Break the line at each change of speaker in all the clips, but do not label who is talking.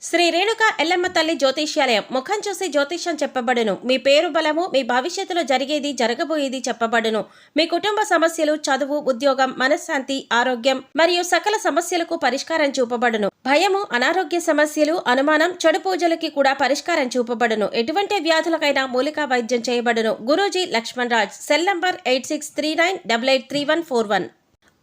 శ్రీ రేణుక ఎల్లమ్మ తల్లి జ్యోతిష్యాలయం ముఖం చూసి జ్యోతిష్యం చెప్పబడును. మీ పేరు బలము, మీ భవిష్యత్తులో జరిగేది జరగబోయేది చెప్పబడును. మీ కుటుంబ సమస్యలు, చదువు, ఉద్యోగం, మనశ్శాంతి, ఆరోగ్యం మరియు సకల సమస్యలకు పరిష్కారం చూపబడును. భయము, అనారోగ్య సమస్యలు, అనుమానం, చెడు పూజలకి కూడా పరిష్కారం చూపబడును. ఎటువంటి వ్యాధులకైనా మూలికా వైద్యం చేయబడును. గురూజీ లక్ష్మణ్ రాజ్. Cell number 8639883141.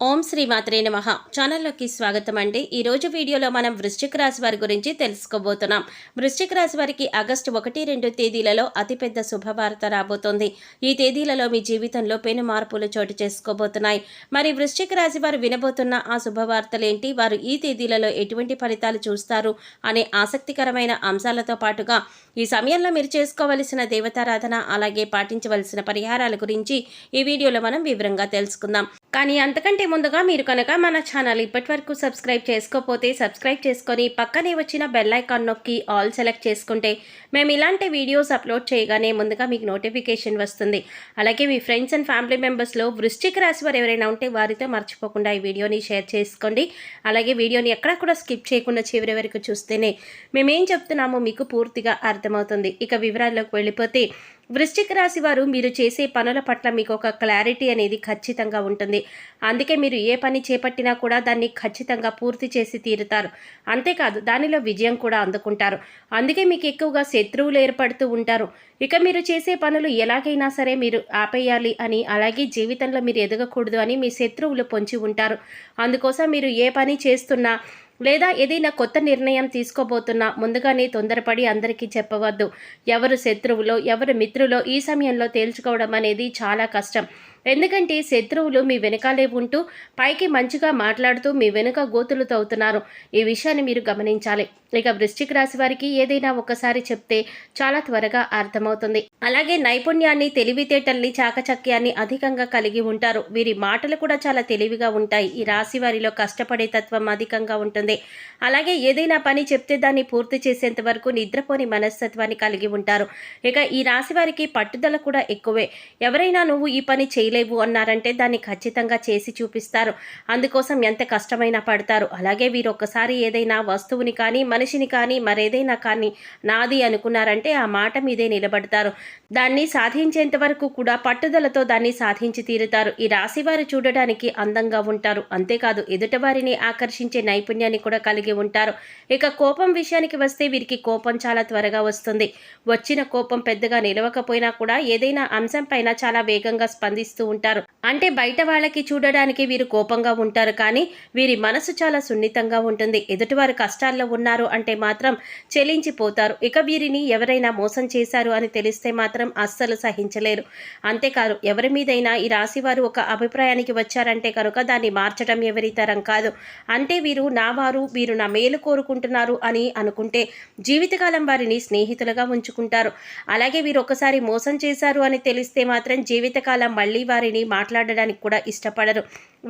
ఓం శ్రీ మాత్రే నమః. ఛానల్లోకి స్వాగతం అండి. ఈరోజు వీడియోలో మనం వృశ్చిక రాశి వారి గురించి తెలుసుకోబోతున్నాం. వృశ్చిక రాశి వారికి ఆగస్టు 1-2 తేదీలలో అతిపెద్ద శుభవార్త రాబోతోంది. ఈ తేదీలలో మీ జీవితంలో పెను మార్పులు చోటు చేసుకోబోతున్నాయి. మరి వృశ్చిక రాశి వారు వినబోతున్న ఆ శుభవార్తలేంటి, వారు ఈ తేదీలలో ఎటువంటి ఫలితాలు చూస్తారు అనే ఆసక్తికరమైన అంశాలతో పాటుగా ఈ సమయంలో మీరు చేసుకోవలసిన దేవతారాధన, అలాగే పాటించవలసిన పరిహారాల గురించి ఈ వీడియోలో మనం వివరంగా తెలుసుకుందాం. కానీ అంతకంటే ముందుగా మీరు కనుక మన ఛానల్ ఇప్పటివరకు సబ్స్క్రైబ్ చేసుకోకపోతే సబ్స్క్రైబ్ చేసుకొని పక్కనే వచ్చిన బెల్ ఐకాన్ నొక్కి ఆల్ సెలెక్ట్ చేసుకుంటే మేము ఇలాంటి వీడియోస్ అప్లోడ్ చేయగానే ముందుగా మీకు నోటిఫికేషన్ వస్తుంది. అలాగే మీ ఫ్రెండ్స్ అండ్ ఫ్యామిలీ మెంబర్స్లో వృశ్చిక రాశి వారు ఎవరైనా ఉంటే వారితో మర్చిపోకుండా ఈ వీడియోని షేర్ చేసుకోండి. అలాగే వీడియోని ఎక్కడా కూడా స్కిప్ చేయకుండా చివరి వరకు చూస్తేనే మేమేం చెప్తున్నామో మీకు పూర్తిగా అర్థమవుతుంది. ఇక వివరాల్లోకి వెళ్ళిపోతే, వృశ్చిక రాశి వారు మీరు చేసే పనుల పట్ల మీకు ఒక క్లారిటీ అనేది ఖచ్చితంగా ఉంటుంది. అందుకే మీరు ఏ పని చేపట్టినా కూడా దాన్ని ఖచ్చితంగా పూర్తి చేసి తీరుతారు. అంతేకాదు దానిలో విజయం కూడా అందుకుంటారు. అందుకే మీకు ఎక్కువగా శత్రువులు ఏర్పడుతూ ఉంటారు. ఇక మీరు చేసే పనులు ఎలాగైనా సరే మీరు ఆపేయాలి అని, అలాగే జీవితంలో మీరు ఎదగకూడదు అని మీ శత్రువులు పొంచి ఉంటారు. అందుకోసం మీరు ఏ పని చేస్తున్నా లేదా ఏదైనా కొత్త నిర్ణయం తీసుకోబోతున్నా ముందుగానే తొందరపడి అందరికీ చెప్పవద్దు. ఎవరు శత్రువులో ఎవరు మిత్రులో ఈ సమయంలో తేల్చుకోవడం అనేది చాలా కష్టం. ఎందుకంటే శత్రువులు మీ వెనకాలే ఉంటూ పైకి మంచిగా మాట్లాడుతూ మీ వెనుక గోతులు తవ్వుతున్నారు. ఈ విషయాన్ని మీరు గమనించాలి. ఇక వృశ్చిక రాశి వారికి ఏదైనా ఒకసారి చెప్తే చాలా త్వరగా అర్థమవుతుంది. అలాగే నైపుణ్యాన్ని, తెలివితేటల్ని, చాకచక్యాన్ని అధికంగా కలిగి ఉంటారు. వీరి మాటలు కూడా చాలా తెలివిగా ఉంటాయి. ఈ రాశి వారిలో కష్టపడే తత్వం అధికంగా ఉంటుంది. అలాగే ఏదైనా పని చెప్తే దాన్ని పూర్తి చేసేంత వరకు నిద్రపోని మనస్తత్వాన్ని కలిగి ఉంటారు. ఇక ఈ రాశి వారికి పట్టుదల కూడా ఎక్కువే. ఎవరైనా నువ్వు ఈ పని చేయలేవు అన్నారంటే దాన్ని ఖచ్చితంగా చేసి చూపిస్తారు. అందుకోసం ఎంత కష్టమైనా పడతారు. అలాగే వీరు ఒక్కసారి ఏదైనా వస్తువుని కానీ, మనిషిని కానీ, మరేదైనా కానీ నాది అనుకున్నారంటే ఆ మాట మీదే నిలబడతారు. దాన్ని సాధించేంత వరకు కూడా పట్టుదలతో దాన్ని సాధించి తీరుతారు. ఈ రాశి వారు చూడడానికి అందంగా ఉంటారు. అంతేకాదు ఎదుటివారిని ఆకర్షించే నైపుణ్యాన్ని కూడా కలిగి ఉంటారు. ఇక కోపం విషయానికి వస్తే వీరికి కోపం చాలా త్వరగా వస్తుంది. వచ్చిన కోపం పెద్దగా నిలవకపోయినా కూడా ఏదైనా అంశం పైన చాలా వేగంగా స్పందిస్తూ ఉంటారు. అంటే బయట వాళ్ళకి చూడడానికి వీరు కోపంగా ఉంటారు, కానీ వీరి మనసు చాలా సున్నితంగా ఉంటుంది. ఎదుటివారు కష్టాల్లో ఉన్నారు అంటే మాత్రం చెలించిపోతారు. ఇక వీరిని ఎవరైనా మోసం చేశారు అని తెలిస్తే మాత్రం అస్సలు సహించలేరు. అంతేకాదు ఎవరి మీదైనా ఈ రాశి వారు ఒక అభిప్రాయానికి వచ్చారంటే కనుక దాన్ని మార్చడం ఎవరి తరం కాదు. అంటే వీరు నా వారు, వీరు నా మేలు కోరుకుంటున్నారు అని అనుకుంటే జీవితకాలం వారిని స్నేహితులుగా ఉంచుకుంటారు. అలాగే వీరు ఒకసారి మోసం చేశారు అని తెలిస్తే మాత్రం జీవితకాలం మళ్ళీ వారిని మాట్లాడడానికి కూడా ఇష్టపడరు.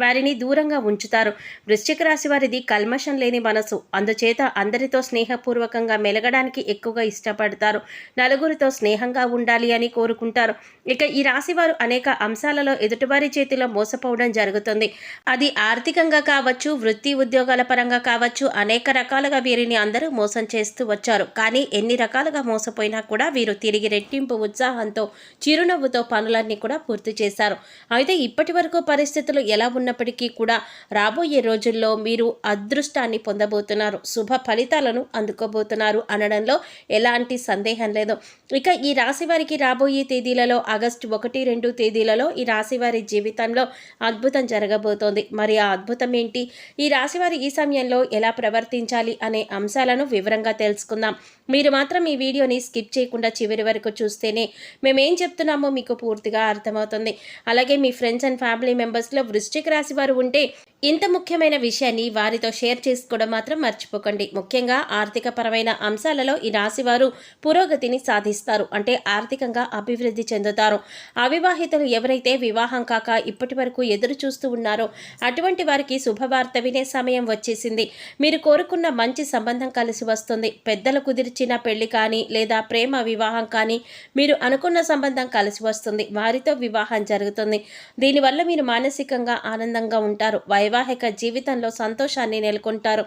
వారిని దూరంగా ఉంచుతారు. వృశ్చిక రాశి వారిది కల్మషం లేని మనసు. అందుచేత అందరితో స్నేహపూర్వకంగా మెలగడానికి ఎక్కువగా ఇష్టపడతారు. నలుగురితో స్నేహంగా ఉండాలి అని కోరుకుంటారు. ఇక ఈ రాశి వారు అనేక అంశాలలో ఎదుటివారి చేతిలో మోసపోవడం జరుగుతుంది. అది ఆర్థికంగా కావచ్చు, వృత్తి ఉద్యోగాల పరంగా కావచ్చు, అనేక రకాలుగా వీరిని అందరూ మోసం చేస్తూ వచ్చారు. కానీ ఎన్ని రకాలుగా మోసపోయినా కూడా వీరు తిరిగి రెట్టింపు ఉత్సాహంతో, చిరునవ్వుతో పనులన్నీ కూడా పూర్తి చేశారు. అయితే ఇప్పటి వరకు పరిస్థితులు ఎలా ఉన్నప్పటికీ కూడా రాబోయే రోజుల్లో మీరు అదృష్టాన్ని పొందబోతున్నారు, శుభ ఫలితాలను అందుకోబోతున్నారు అనడంలో ఎలాంటి సందేహం లేదు. ఇక ఈ రాశి వారికి రాబోయే తేదీలలో ఆగస్టు 1-2 తేదీలలో ఈ రాశి వారి జీవితంలో అద్భుతం జరగబోతోంది. మరి ఆ అద్భుతం ఏంటి, ఈ రాశి వారి ఈ సమయంలో ఎలా ప్రవర్తించాలి అనే అంశాలను వివరంగా తెలుసుకుందాం. మీరు మాత్రం ఈ వీడియోని స్కిప్ చేయకుండా చివరి వరకు చూస్తేనే మేమేం చెప్తున్నామో మీకు పూర్తిగా అర్థమవుతుంది. అలాగే మీ ఫ్రెండ్స్ అండ్ ఫ్యామిలీ మెంబర్స్లో వృశ్చిక రాశి వారు ఉంటే ఇంత ముఖ్యమైన విషయాన్ని వారితో షేర్ చేసుకోవడం మాత్రం మర్చిపోకండి. ముఖ్యంగా ఆర్థిక పరమైన అంశాలలో ఈ రాశి వారు పురోగతిని సాధిస్తారు. అంటే ఆర్థికంగా అభివృద్ధి చెందుతారు. అవివాహితులు ఎవరైతే వివాహం కాక ఇప్పటి వరకు ఎదురు చూస్తూ ఉన్నారో అటువంటి వారికి శుభవార్త వినే సమయం వచ్చేసింది. మీరు కోరుకున్న మంచి సంబంధం కలిసి వస్తుంది. పెద్దలు కుదిర్చిన పెళ్లి కానీ లేదా ప్రేమ వివాహం కానీ మీరు అనుకున్న సంబంధం కలిసి వస్తుంది. వారితో వివాహం జరుగుతుంది. దీనివల్ల మీరు మానసికంగా ఆనందంగా ఉంటారు. వైవాహిక వైవాహిక జీవితంలో సంతోషాన్ని నెలకొంటారు.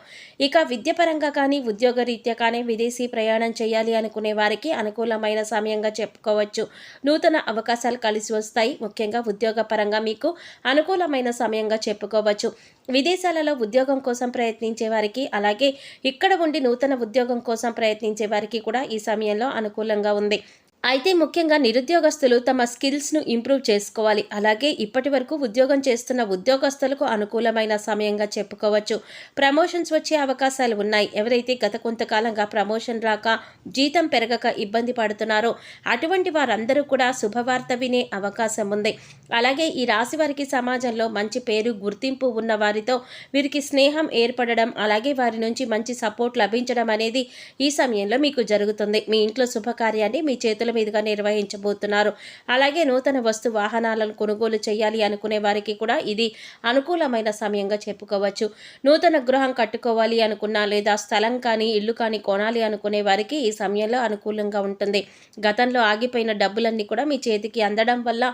ఇక విద్యపరంగా కానీ ఉద్యోగరీత్యా కానీ విదేశీ ప్రయాణం చేయాలి అనుకునే వారికి అనుకూలమైన సమయంగా చెప్పుకోవచ్చు. నూతన అవకాశాలు కలిసి వస్తాయి. ముఖ్యంగా ఉద్యోగపరంగా మీకు అనుకూలమైన సమయంగా చెప్పుకోవచ్చు. విదేశాలలో ఉద్యోగం కోసం ప్రయత్నించే వారికి, అలాగే ఇక్కడ ఉండి నూతన ఉద్యోగం కోసం ప్రయత్నించే వారికి కూడా ఈ సమయంలో అనుకూలంగా ఉంది. అయితే ముఖ్యంగా నిరుద్యోగస్తులు తమ స్కిల్స్ను ఇంప్రూవ్ చేసుకోవాలి. అలాగే ఇప్పటి వరకు ఉద్యోగం చేస్తున్న ఉద్యోగస్తులకు అనుకూలమైన సమయంగా చెప్పుకోవచ్చు. ప్రమోషన్స్ వచ్చే అవకాశాలు ఉన్నాయి. ఎవరైతే గత కొంతకాలంగా ప్రమోషన్ రాక జీతం పెరగక ఇబ్బంది పడుతున్నారో అటువంటి వారందరూ కూడా శుభవార్త వినే అవకాశం ఉంది. అలాగే ఈ రాశి వారికి సమాజంలో మంచి పేరు గుర్తింపు ఉన్న వారితో వీరికి స్నేహం ఏర్పడడం, అలాగే వారి నుంచి మంచి సపోర్ట్ లభించడం అనేది ఈ సమయంలో మీకు జరుగుతుంది. మీ ఇంట్లో శుభకార్యాన్ని మీ చేతుల మీదుగా నిర్వహించబోతున్నారు. అలాగే నూతన వస్తు వాహనాలను కొనుగోలు చేయాలి అనుకునే వారికి కూడా ఇది అనుకూలమైన సమయంగా చెప్పుకోవచ్చు. నూతన గృహం కట్టుకోవాలి అనుకున్నా, లేదా స్థలం కానీ ఇల్లు కానీ కొనాలి అనుకునే వారికి ఈ సమయంలో అనుకూలంగా ఉంటుంది. గతంలో ఆగిపోయిన డబ్బులన్నీ కూడా మీ చేతికి అందడం వల్ల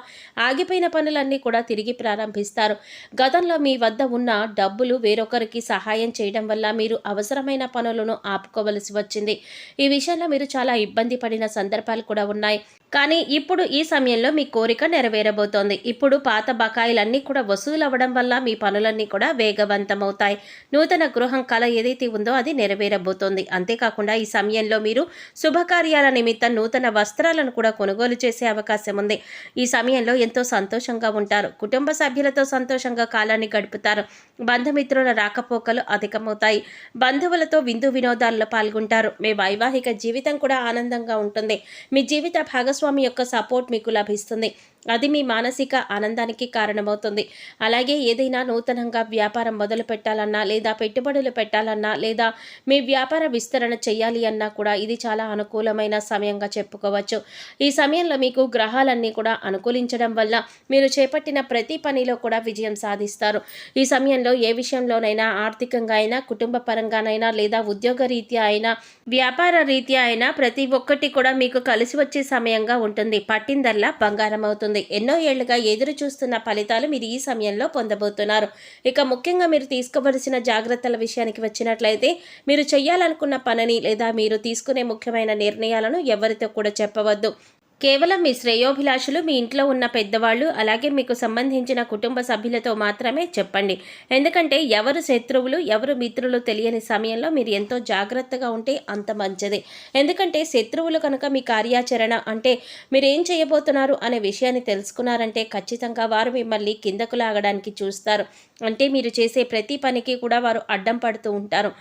ఆగిపోయిన పనులన్నీ కూడా తిరిగి ప్రారంభిస్తారు. గతంలో మీ వద్ద ఉన్న డబ్బులు వేరొకరికి సహాయం చేయడం వల్ల మీరు అవసరమైన పనులను ఆపుకోవలసి వచ్చింది. ఈ విషయంలో మీరు చాలా ఇబ్బంది పడిన సందర్భాలు కూడా ఉన్నాయి. కానీ ఇప్పుడు ఈ సమయంలో మీ కోరిక నెరవేరబోతోంది. ఇప్పుడు పాత బకాయిలన్నీ కూడా వసూలు అవ్వడం వల్ల మీ పనులన్నీ కూడా వేగవంతమవుతాయి. నూతన గృహం కళ ఏదైతే ఉందో అది నెరవేరబోతోంది. అంతేకాకుండా ఈ సమయంలో మీరు శుభకార్యాల నిమిత్తం నూతన వస్త్రాలను కూడా కొనుగోలు చేసే అవకాశం ఉంది. ఈ సమయంలో ఎంతో సంతోషంగా ఉంటారు. కుటుంబ సభ్యులతో సంతోషంగా కాలాన్ని గడుపుతారు. బంధుమిత్రుల రాకపోకలు అధికమవుతాయి. బంధువులతో విందు వినోదాల్లో పాల్గొంటారు. మీ వైవాహిక జీవితం కూడా ఆనందంగా ఉంటుంది. మీ జీవిత భాగస్వామి యొక్క సపోర్ట్ మీకు లభిస్తుంది. అది మీ మానసిక ఆనందానికి కారణమవుతుంది. అలాగే ఏదైనా నూతనంగా వ్యాపారం మొదలు పెట్టాలన్నా, లేదా పెట్టుబడులు పెట్టాలన్నా, లేదా మీ వ్యాపార విస్తరణ చేయాలి అన్నా కూడా ఇది చాలా అనుకూలమైన సమయంగా చెప్పుకోవచ్చు. ఈ సమయంలో మీకు గ్రహాలన్నీ కూడా అనుకూలించడం వల్ల మీరు చేపట్టిన ప్రతి పనిలో కూడా విజయం సాధిస్తారు. ఈ సమయంలో ఏ విషయంలోనైనా, ఆర్థికంగా అయినా, కుటుంబ పరంగానైనా, లేదా ఉద్యోగ రీత్యా అయినా, వ్యాపార రీత్యా అయినా ప్రతి ఒక్కటి కూడా మీకు కలిసి వచ్చే సమయంగా ఉంటుంది. పట్టిందల్లా బంగారం అవుతుంది. ఎన్నో ఏళ్లుగా ఎదురు చూస్తున్న ఫలితాలు మీరు ఈ సమయంలో పొందబోతున్నారు. ఇక ముఖ్యంగా మీరు తీసుకోవలసిన జాగ్రత్తల విషయానికి వచ్చినట్లయితే, మీరు చేయాలనుకున్న పనిని లేదా మీరు తీసుకునే ముఖ్యమైన నిర్ణయాలను ఎవరితో కూడా చెప్పవద్దు. కేవలం మీ శ్రేయోభిలాషులు, మీ ఇంట్లో ఉన్న పెద్దవాళ్ళు, అలాగే మీకు సంబంధించిన కుటుంబ సభ్యులతో మాత్రమే చెప్పండి. ఎందుకంటే ఎవరు శత్రువులు, ఎవరు మిత్రులు తెలియని సమయంలో మీరు ఎంతో జాగ్రత్తగా ఉంటే అంత మంచిది. ఎందుకంటే శత్రువులు కనుక మీ కార్యాచరణ అంటే మీరేం చేయబోతున్నారు అనే విషయాన్ని తెలుసుకున్నారంటే ఖచ్చితంగా వారు మిమ్మల్ని కిందకు లాగడానికి చూస్తారు. అంటే మీరు చేసే ప్రతి పనికి కూడా వారు అడ్డం పడుతూ ఉంటారు.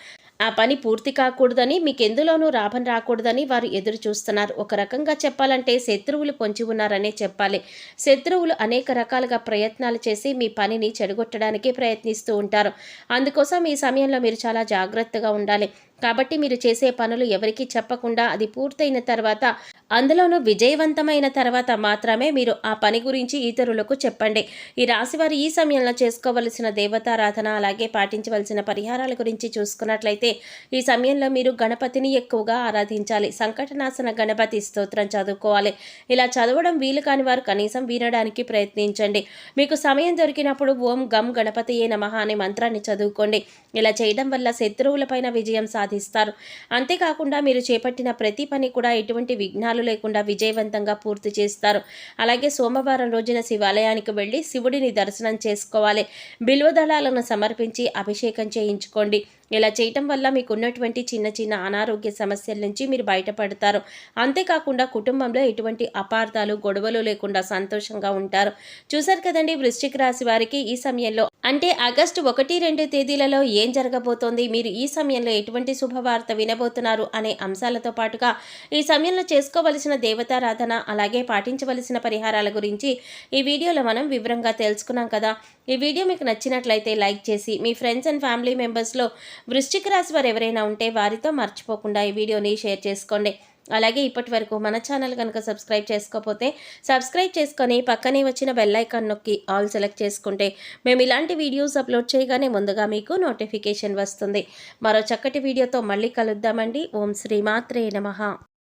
ఆ పని పూర్తి కాకూడదని, మీకెందులోనూ లాభం రాకూడదని వారు ఎదురు చూస్తున్నారు. ఒక రకంగా చెప్పాలంటే శత్రువులు పొంచి ఉన్నారనే చెప్పాలి. శత్రువులు అనేక రకాలుగా ప్రయత్నాలు చేసి మీ పనిని చెడగొట్టడానికి ప్రయత్నిస్తూ ఉంటారు. అందుకోసం ఈ సమయంలో మీరు చాలా జాగ్రత్తగా ఉండాలి. కాబట్టి మీరు చేసే పనులు ఎవరికీ చెప్పకుండా అది పూర్తయిన తర్వాత, అందులోనూ విజయవంతమైన తర్వాత మాత్రమే మీరు ఆ పని గురించి ఇతరులకు చెప్పండి. ఈ రాశివారు ఈ సమయంలో చేసుకోవలసిన దేవతారాధన, అలాగే పాటించవలసిన పరిహారాల గురించి చూసుకున్నట్లయితే, ఈ సమయంలో మీరు గణపతిని ఎక్కువగా ఆరాధించాలి. సంకటనాశన గణపతి స్తోత్రం చదువుకోవాలి. ఇలా చదవడం వీలు కాని వారు కనీసం వినడానికి ప్రయత్నించండి. మీకు సమయం దొరికినప్పుడు ఓం గం గణపతియే నమః అనే మంత్రాన్ని చదువుకోండి. ఇలా చేయడం వల్ల శత్రువులపైన విజయం సాధిస్తారు. అంతేకాకుండా మీరు చేపట్టిన ప్రతి పని కూడా ఎటువంటి విఘ్నాలు లేకుండా విజయవంతంగా పూర్తి చేస్తారు. అలాగే సోమవారం రోజున శివాలయానికి వెళ్ళి శివుడిని దర్శనం చేసుకోవాలి. బిల్వదళాలను సమర్పించి అభిషేకం చేయించుకోండి. ఇలా చేయటం వల్ల మీకు ఉన్నటువంటి చిన్న చిన్న అనారోగ్య సమస్యల నుంచి మీరు బయటపడతారు. అంతేకాకుండా కుటుంబంలో ఎటువంటి అపార్థాలు, గొడవలు లేకుండా సంతోషంగా ఉంటారు. చూశారు కదండి, వృశ్చిక రాశి వారికి ఈ సమయంలో అంటే ఆగస్టు 1-2 తేదీలలో ఏం జరగబోతోంది, మీరు ఈ సమయంలో ఎటువంటి శుభవార్త వినబోతున్నారు అనే అంశాలతో పాటుగా ఈ సమయంలో చేసుకోవలసిన దేవతారాధన, అలాగే పాటించవలసిన పరిహారాల గురించి ఈ వీడియోలో మనం వివరంగా తెలుసుకున్నాం కదా. ఈ వీడియో మీకు నచ్చినట్లయితే లైక్ చేసి మీ ఫ్రెండ్స్ అండ్ ఫ్యామిలీ మెంబర్స్లో వృశ్చిక రాశి వారు ఎవరైనా ఉంటే వారితో మర్చిపోకుండా ఈ వీడియోని షేర్ చేసుకోండి. అలాగే ఇప్పటి వరకు మన ఛానల్ కనుక సబ్స్క్రైబ్ చేసుకోకపోతే సబ్స్క్రైబ్ చేసుకొని పక్కనే వచ్చిన బెల్ ఐకాన్ నొక్కి ఆల్ సెలెక్ట్ చేసుకుంటే మేము ఇలాంటి వీడియోస్ అప్లోడ్ చేయగానే ముందుగా మీకు నోటిఫికేషన్ వస్తుంది. మరో చక్కటి వీడియోతో మళ్ళీ కలుద్దామండి. ఓం శ్రీ మాత్రే నమః.